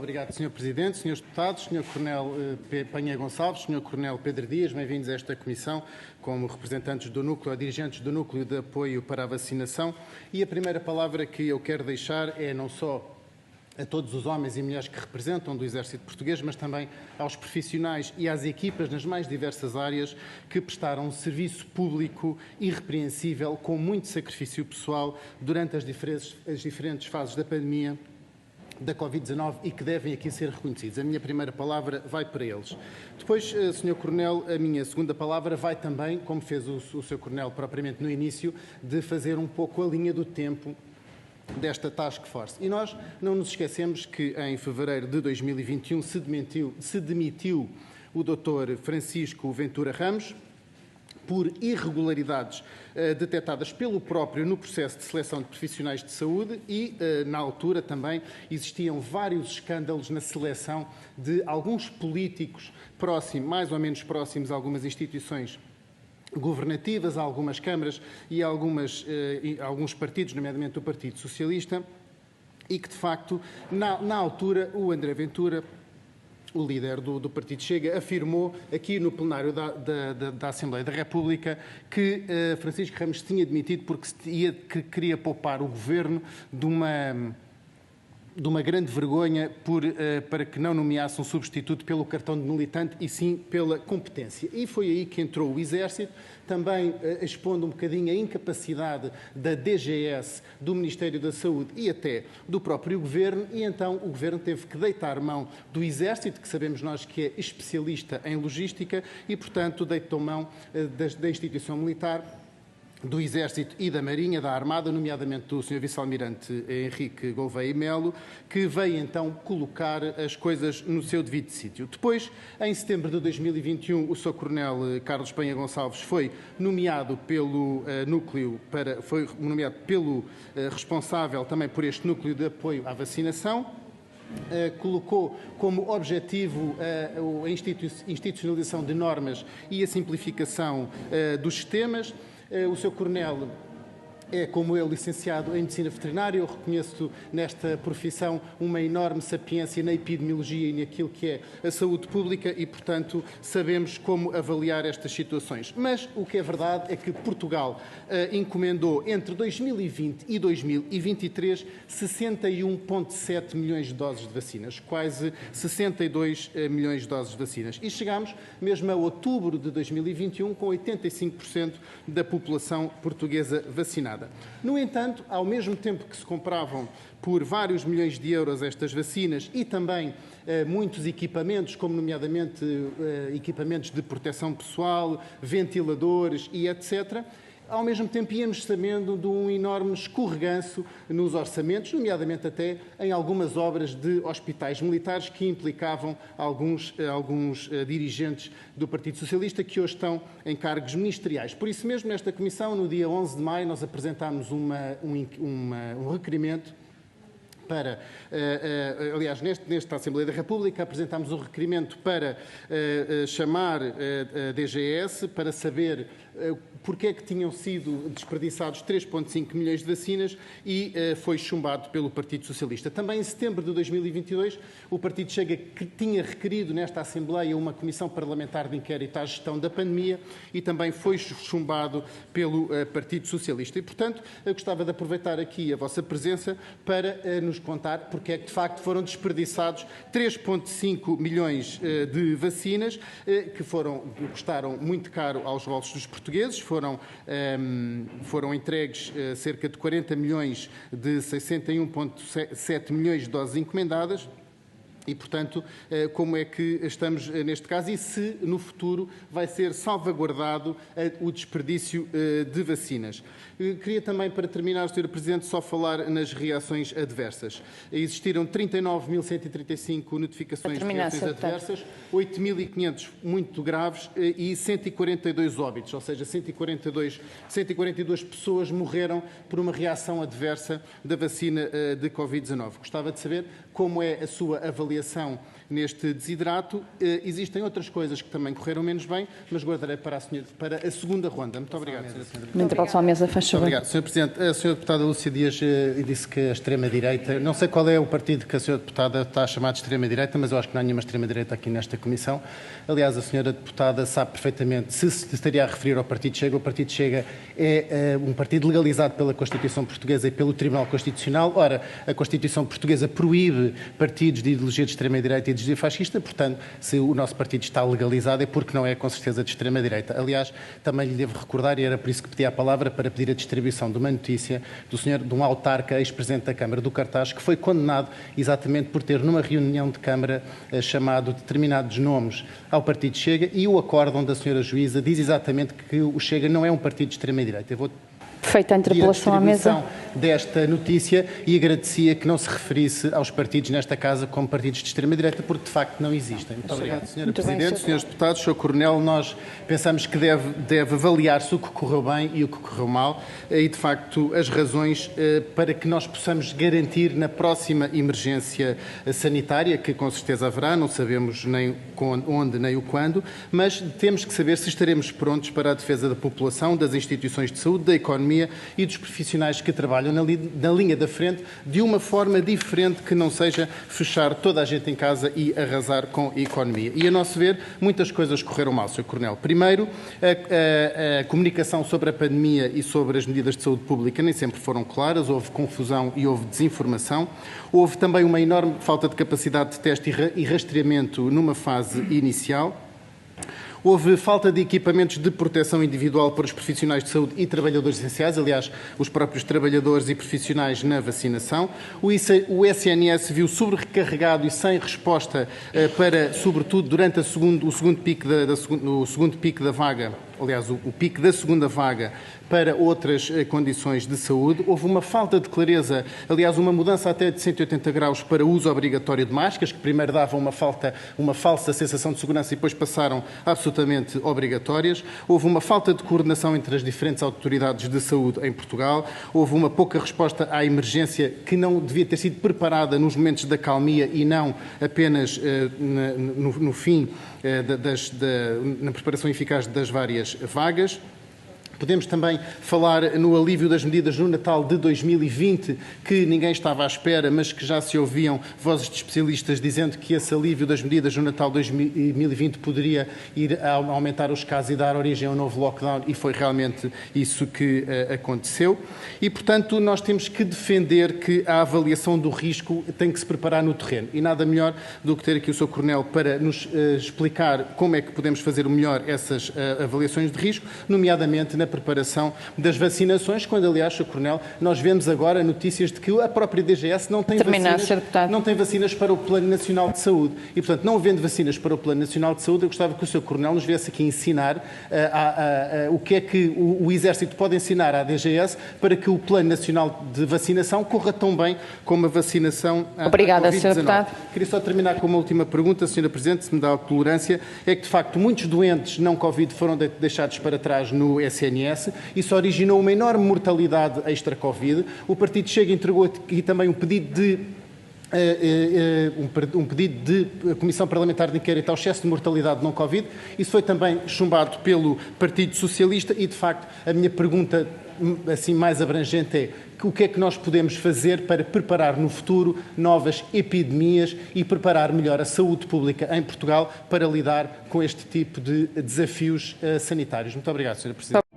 Obrigado, Sr. Presidente, Srs. Deputados, Sr. Coronel Painha Gonçalves, Sr. Coronel Pedro Dias, bem-vindos a esta comissão como representantes do núcleo, ou dirigentes do núcleo de apoio para a vacinação. E a primeira palavra que eu quero deixar é não só a todos os homens e mulheres que representam do Exército Português, mas também aos profissionais e às equipas nas mais diversas áreas que prestaram um serviço público irrepreensível, com muito sacrifício pessoal, durante as diferentes fases da pandemia da Covid-19 e que devem aqui ser reconhecidos. A minha primeira palavra vai para eles. Depois, Sr. Coronel, a minha segunda palavra vai também, como fez o Sr. Coronel propriamente no início, de fazer um pouco a linha do tempo desta Task Force. E nós não nos esquecemos que em fevereiro de 2021 se demitiu o Dr. Francisco Ventura Ramos por irregularidades detectadas pelo próprio no processo de seleção de profissionais de saúde e, na altura, também existiam vários escândalos na seleção de alguns políticos próximos, mais ou menos próximos a algumas instituições governativas, a algumas câmaras e a alguns partidos, nomeadamente o Partido Socialista, e que, de facto, na altura, o André Ventura, o líder do Partido Chega, afirmou aqui no plenário da Assembleia da República que Francisco Ramos se tinha demitido porque queria poupar o governo de uma grande vergonha para que não nomeasse um substituto pelo cartão de militante e sim pela competência. E foi aí que entrou o Exército, também expondo um bocadinho a incapacidade da DGS, do Ministério da Saúde e até do próprio Governo, e então o Governo teve que deitar mão do Exército, que sabemos nós que é especialista em logística, e, portanto, deitou mão da instituição militar, do Exército e da Marinha, da Armada, nomeadamente do Sr. Vice-Almirante Henrique Gouveia e Melo, que veio então colocar as coisas no seu devido sítio. Depois, em setembro de 2021, o Sr. Coronel Carlos Painha Gonçalves foi nomeado pelo foi nomeado pelo responsável também por este núcleo de apoio à vacinação. Colocou como objetivo a institucionalização de normas e a simplificação dos sistemas. O Sr. Coronel é, como eu, licenciado em Medicina Veterinária. Eu reconheço nesta profissão uma enorme sapiência na epidemiologia e naquilo que é a saúde pública e, portanto, sabemos como avaliar estas situações. Mas o que é verdade é que Portugal encomendou entre 2020 e 2023 61,7 milhões de doses de vacinas, quase 62 milhões de doses de vacinas. E chegámos mesmo a outubro de 2021 com 85% da população portuguesa vacinada. No entanto, ao mesmo tempo que se compravam por vários milhões de euros estas vacinas e também muitos equipamentos, como nomeadamente equipamentos de proteção pessoal, ventiladores e etc., ao mesmo tempo íamos sabendo de um enorme escorreganço nos orçamentos, nomeadamente até em algumas obras de hospitais militares que implicavam alguns dirigentes do Partido Socialista que hoje estão em cargos ministeriais. Por isso mesmo, nesta Comissão, no dia 11 de maio, nós apresentámos um requerimento para, aliás, nesta Assembleia da República, apresentámos um requerimento para chamar a DGS para saber porque é que tinham sido desperdiçados 3,5 milhões de vacinas e foi chumbado pelo Partido Socialista. Também em setembro de 2022, o Partido Chega que tinha requerido nesta Assembleia uma comissão parlamentar de inquérito à gestão da pandemia e também foi chumbado pelo Partido Socialista. E, portanto, eu gostava de aproveitar aqui a vossa presença para nos contar porque é que, de facto, foram desperdiçados 3,5 milhões de vacinas que custaram muito caro aos bolsos dos portugueses. Foram entregues cerca de 40 milhões de 61,7 milhões de doses encomendadas. E, portanto, como é que estamos neste caso e se no futuro vai ser salvaguardado o desperdício de vacinas. Queria também, para terminar, Sr. Presidente, só falar nas reações adversas. Existiram 39.135 notificações de reações adversas, 8.500 muito graves e 142 óbitos, ou seja, 142 pessoas morreram por uma reação adversa da vacina de Covid-19. Gostava de saber como é a sua avaliação avaliação neste desidrato. Existem outras coisas que também correram menos bem, mas guardarei para a segunda ronda. Muito obrigado, Sra. Presidente. Muito à mesa, faz favor. Obrigado, Sr. Presidente. A Sra. Deputada Lúcia Dias disse que a extrema-direita, não sei qual é o partido que a Sra. Deputada está a chamar de extrema-direita, mas eu acho que não há nenhuma extrema-direita aqui nesta Comissão. Aliás, a Sra. Deputada sabe perfeitamente, se estaria a referir ao Partido Chega, o Partido Chega é um partido legalizado pela Constituição Portuguesa e pelo Tribunal Constitucional. Ora, a Constituição Portuguesa proíbe partidos de ideologia de extrema-direita e de ideologia fascista, portanto, se o nosso partido está legalizado é porque não é com certeza de extrema-direita. Aliás, também lhe devo recordar, e era por isso que pedi a palavra, para pedir a distribuição de uma notícia de um autarca, ex-presidente da Câmara do Cartaz, que foi condenado exatamente por ter, numa reunião de Câmara, chamado determinados nomes ao Partido Chega, e o acórdão da senhora juíza diz exatamente que o Chega não é um partido de extrema-direita. Eu vou feita a interpelação à mesa desta notícia e agradecia que não se referisse aos partidos nesta Casa como partidos de extrema-direita, porque de facto não existem. Muito obrigado, Sra. Presidente. Senhores Deputados, Sr. Coronel, nós pensamos que deve avaliar-se o que correu bem e o que correu mal e, de facto, as razões para que nós possamos garantir na próxima emergência sanitária, que com certeza haverá, não sabemos nem onde nem o quando, mas temos que saber se estaremos prontos para a defesa da população, das instituições de saúde, da economia e dos profissionais que trabalham na linha da frente de uma forma diferente que não seja fechar toda a gente em casa e arrasar com a economia. E, a nosso ver, muitas coisas correram mal, Sr. Coronel. Primeiro, a comunicação sobre a pandemia e sobre as medidas de saúde pública nem sempre foram claras, houve confusão e houve desinformação. Houve também uma enorme falta de capacidade de teste e rastreamento numa fase inicial. Houve falta de equipamentos de proteção individual para os profissionais de saúde e trabalhadores essenciais, aliás, os próprios trabalhadores e profissionais na vacinação. O SNS viu sobrecarregado e sem resposta para, sobretudo, durante o segundo pico da vaga, aliás, o pico da segunda vaga, para outras condições de saúde. Houve uma falta de clareza, aliás, uma mudança até de 180 graus para o uso obrigatório de máscaras, que primeiro davam uma falsa sensação de segurança e depois passaram absolutamente obrigatórias. Houve uma falta de coordenação entre as diferentes autoridades de saúde em Portugal. Houve uma pouca resposta à emergência que não devia ter sido preparada nos momentos da calmia e não apenas no fim, na preparação eficaz das várias vagas. Podemos também falar no alívio das medidas no Natal de 2020, que ninguém estava à espera, mas que já se ouviam vozes de especialistas dizendo que esse alívio das medidas no Natal de 2020 poderia ir a aumentar os casos e dar origem a um novo lockdown, e foi realmente isso que aconteceu. E, portanto, nós temos que defender que a avaliação do risco tem que se preparar no terreno. E nada melhor do que ter aqui o Sr. Coronel para nos explicar como é que podemos fazer melhor essas avaliações de risco, nomeadamente na preparação das vacinações, quando, aliás, Sr. Coronel, nós vemos agora notícias de que a própria DGS não tem vacinas para o Plano Nacional de Saúde. E, portanto, não havendo vacinas para o Plano Nacional de Saúde, eu gostava que o Sr. Coronel nos viesse aqui ensinar o que é que o Exército pode ensinar à DGS para que o Plano Nacional de Vacinação corra tão bem como a vacinação Obrigada, à Covid-19. Sr. Deputado. Queria só terminar com uma última pergunta, Sra. Presidente, se me dá a tolerância, é que, de facto, muitos doentes não Covid foram deixados para trás no SNS. Isso originou uma enorme mortalidade extra-Covid. O Partido Chega entregou aqui também um pedido de Comissão Parlamentar de Inquérito ao excesso de mortalidade não Covid. Isso foi também chumbado pelo Partido Socialista e, de facto, a minha pergunta assim mais abrangente é: o que é que nós podemos fazer para preparar no futuro novas epidemias e preparar melhor a saúde pública em Portugal para lidar com este tipo de desafios sanitários? Muito obrigado, Sra. Presidente.